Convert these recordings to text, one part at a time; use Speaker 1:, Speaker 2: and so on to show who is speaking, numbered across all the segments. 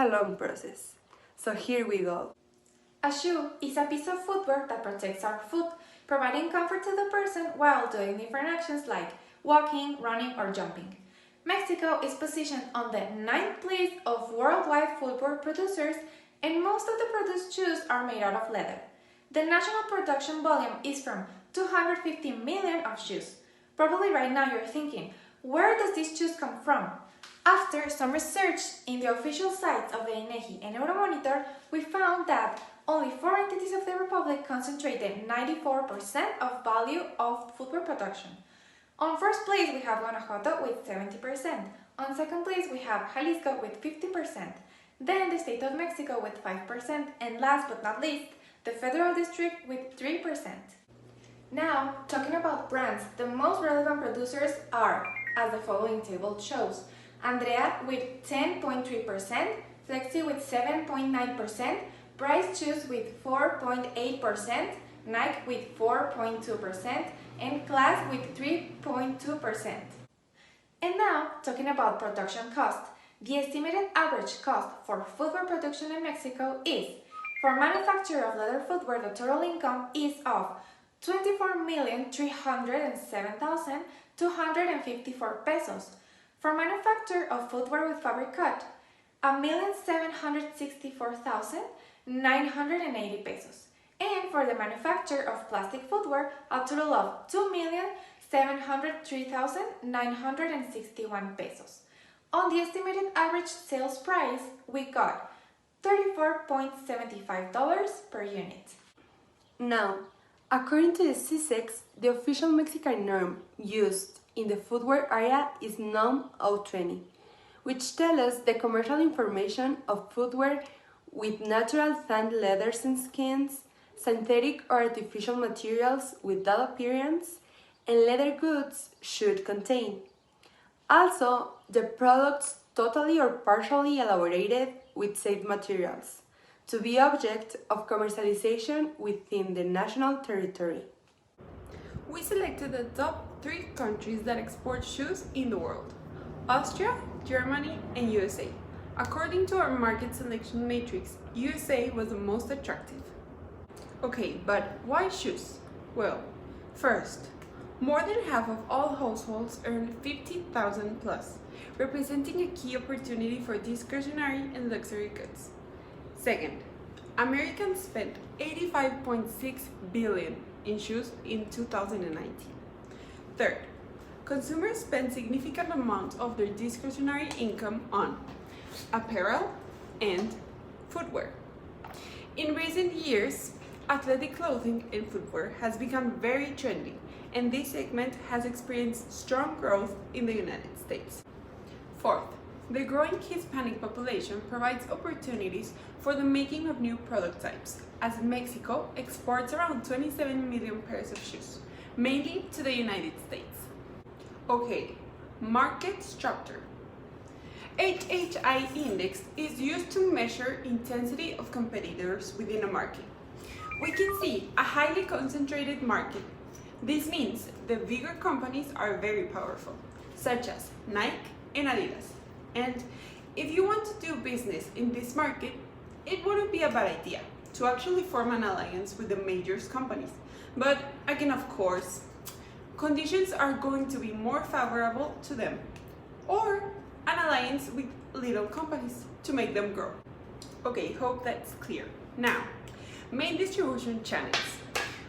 Speaker 1: a long process. So here we go.
Speaker 2: A shoe is a piece of footwear that protects our foot, providing comfort to the person while doing different actions like walking, running, or jumping. Mexico is positioned on the 9th place of worldwide footwear producers, and most of the produced shoes are made out of leather. The national production volume is from 250 million of shoes. Probably right now you're thinking, where does these shoes come from? After some research in the official sites of the INEGI and Euromonitor, we found that only 4 entities of the Republic concentrated 94% of value of footwear production. On first place, we have Guanajuato with 70%. On second place, we have Jalisco with 50%. Then the state of Mexico with 5%. And last but not least, the Federal District with 3%. Now, talking about brands, the most relevant producers are, as the following table shows, Andrea with 10.3%, Flexi with 7.9%, Price Shoes with 4.8%, Nike with 4.2%, and Class with 3.2%. And now, talking about production cost, the estimated average cost for footwear production in Mexico is, for manufacture of leather footwear, the total income is of 24,307,254 pesos. For manufacture of footwear with fabric cut, 1,764,980 pesos. And for the manufacture of plastic footwear, a total of 2,703,961 pesos. On the estimated average sales price, we got $34.75 per unit.
Speaker 1: Now, according to the CISEX, the official Mexican norm used in the footwear area is NOM 020, which tells us the commercial information of footwear with natural tanned leathers and skins, synthetic or artificial materials with dull appearance, and leather goods should contain. Also, the products totally or partially elaborated with safe materials, to be object of commercialization within the national territory.
Speaker 3: We selected the top 3 countries that export shoes in the world: Austria, Germany, and USA. According to our market selection matrix, USA was the most attractive. Okay, but why shoes? Well, first, more than half of all households earn 50,000 plus, representing a key opportunity for discretionary and luxury goods. Second, Americans spent $85.6 billion in shoes in 2019. Third, consumers spend significant amounts of their discretionary income on apparel and footwear. In recent years, athletic clothing and footwear has become very trendy, and this segment has experienced strong growth in the United States. Fourth, the growing Hispanic population provides opportunities for the making of new product types, as Mexico exports around 27 million pairs of shoes, mainly to the United States. Okay, market structure. HHI index is used to measure intensity of competitors within a market. We can see a highly concentrated market. This means the bigger companies are very powerful, such as Nike and Adidas. And if you want to do business in this market, it wouldn't be a bad idea to actually form an alliance with the major companies. But again, of course, conditions are going to be more favorable to them, or an alliance with little companies to make them grow. Okay, hope that's clear. Now, main distribution channels.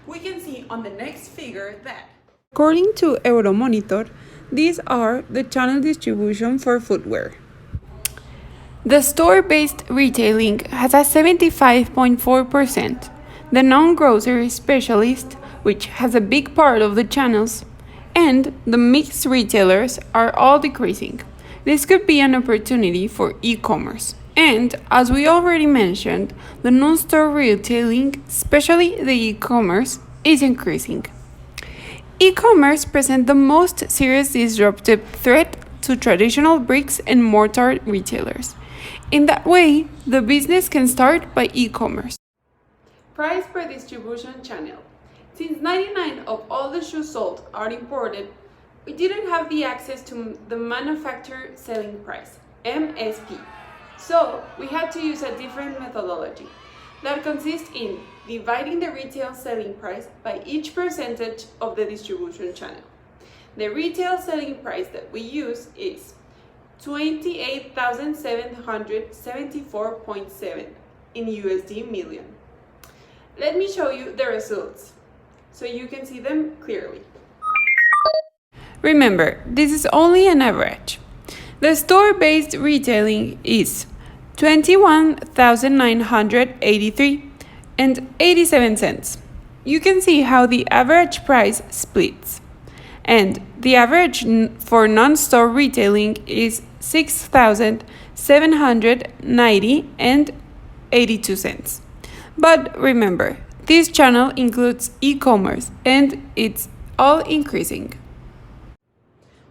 Speaker 3: We can see on the next figure that,
Speaker 4: according to Euromonitor, these are the channel distribution for footwear.
Speaker 3: the store-based retailing has a 75.4%, the non-grocery specialist, which has a big part of the channels, and the mixed retailers are all decreasing. This could be an opportunity for e-commerce. And as we already mentioned, the non-store retailing, especially the e-commerce, is increasing. E-commerce presents the most serious disruptive threat to traditional bricks and mortar retailers. In that way, the business can start by e-commerce.
Speaker 4: Price per distribution channel. Since 99% of all the shoes sold are imported, we didn't have the access to the manufacturer selling price, MSP. So we had to use a different methodology that consists in dividing the retail selling price by each percentage of the distribution channel. The retail selling price that we use is 28,774.7 in USD million. Let me show you the results so you can see them clearly. Remember, this is only an average. The store-based retailing is 21,983 and 87 cents. You can see how the average price splits. And the average for non-store retailing is 6,790 and 82 cents. But remember, this channel includes e-commerce and it's all increasing.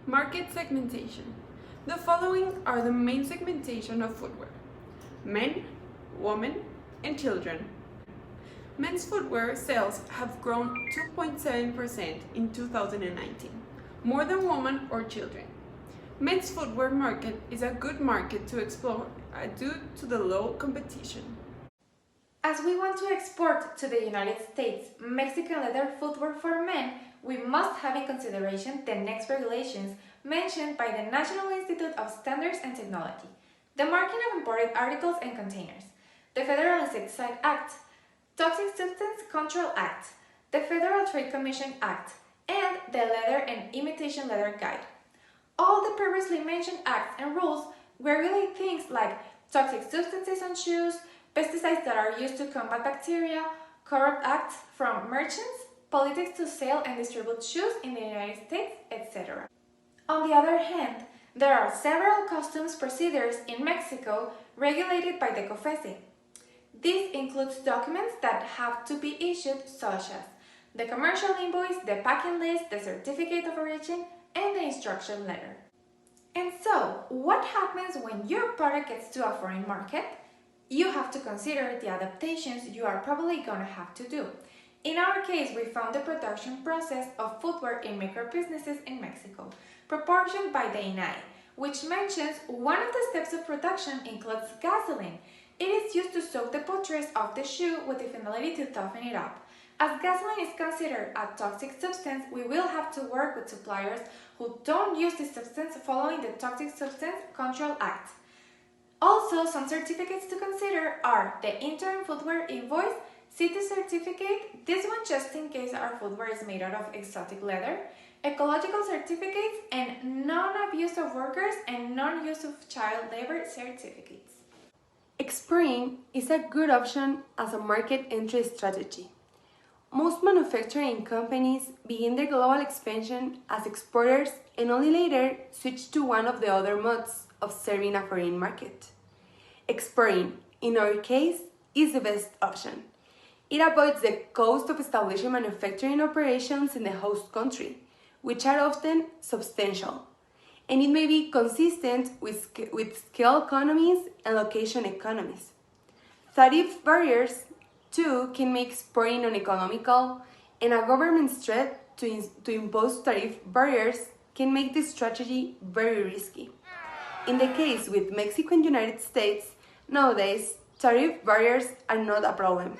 Speaker 3: Market segmentation. The following are the main segmentation of footwear: men, women, and children. Men's footwear sales have grown 2.7% in 2019, more than women or children. Men's footwear market is a good market to explore due to the low competition.
Speaker 2: As we want to export to the United States Mexican leather footwear for men, we must have in consideration the next regulations mentioned by the National Institute of Standards and Technology: the marking of imported articles and containers, the Federal Insecticide Act, Toxic Substance Control Act, the Federal Trade Commission Act, and the Leather and Imitation Leather Guide. All the previously mentioned acts and rules regulate things like toxic substances on shoes, pesticides that are used to combat bacteria, corrupt acts from merchants, politics to sell and distribute shoes in the United States, etc. On the other hand, there are several customs procedures in Mexico regulated by the COFECE. This includes documents that have to be issued, such as the commercial invoice, the packing list, the certificate of origin, and the instruction letter. And so, what happens when your product gets to a foreign market? You have to consider the adaptations you are probably gonna have to do. In our case, we found the production process of footwear in micro businesses in Mexico, proportioned by the INAI, which mentions one of the steps of production includes gasoline. It is used to soak the buttress of the shoe with the finality to toughen it up. As gasoline is considered a toxic substance, we will have to work with suppliers who don't use this substance following the Toxic Substance Control Act. Also, some certificates to consider are the interim footwear invoice, city certificate, this one just in case our footwear is made out of exotic leather, ecological certificates, and non-abuse of workers and non-use of child labor certificates.
Speaker 1: Exporting is a good option as a market entry strategy. Most manufacturing companies begin their global expansion as exporters and only later switch to one of the other modes of serving a foreign market. Exporting, in our case, is the best option. It avoids the cost of establishing manufacturing operations in the host country, which are often substantial, and it may be consistent with scale economies and location economies. Tariff barriers, too, can make exporting uneconomical, and a government's threat to impose tariff barriers can make this strategy very risky. In the case with Mexico and United States, nowadays, tariff barriers are not a problem.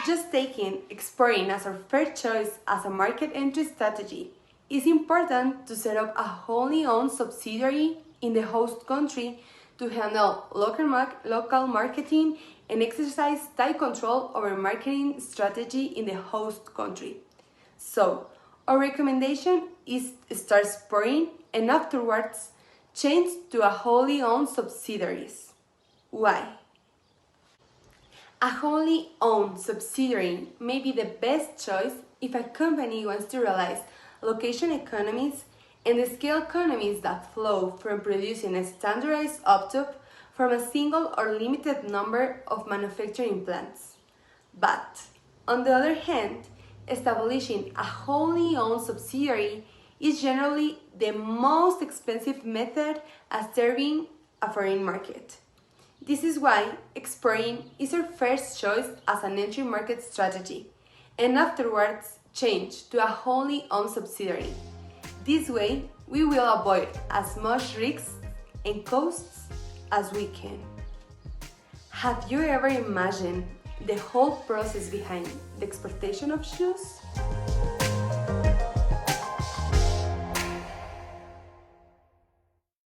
Speaker 1: Just taking exporting as our first choice as a market entry strategy, it's important to set up a wholly owned subsidiary in the host country to handle local marketing and exercise tight control over marketing strategy in the host country. So, our recommendation is start exporting and afterwards change to a wholly owned subsidiaries. Why? A wholly owned subsidiary may be the best choice if a company wants to realize location economies and the scale economies that flow from producing a standardized output from a single or limited number of manufacturing plants. But, on the other hand, establishing a wholly owned subsidiary is generally the most expensive method at serving a foreign market. This is why exporting is our first choice as an entry market strategy, and afterwards change to a wholly owned subsidiary. This way, we will avoid as much risks and costs as we can. Have you ever imagined the whole process behind the exportation of shoes?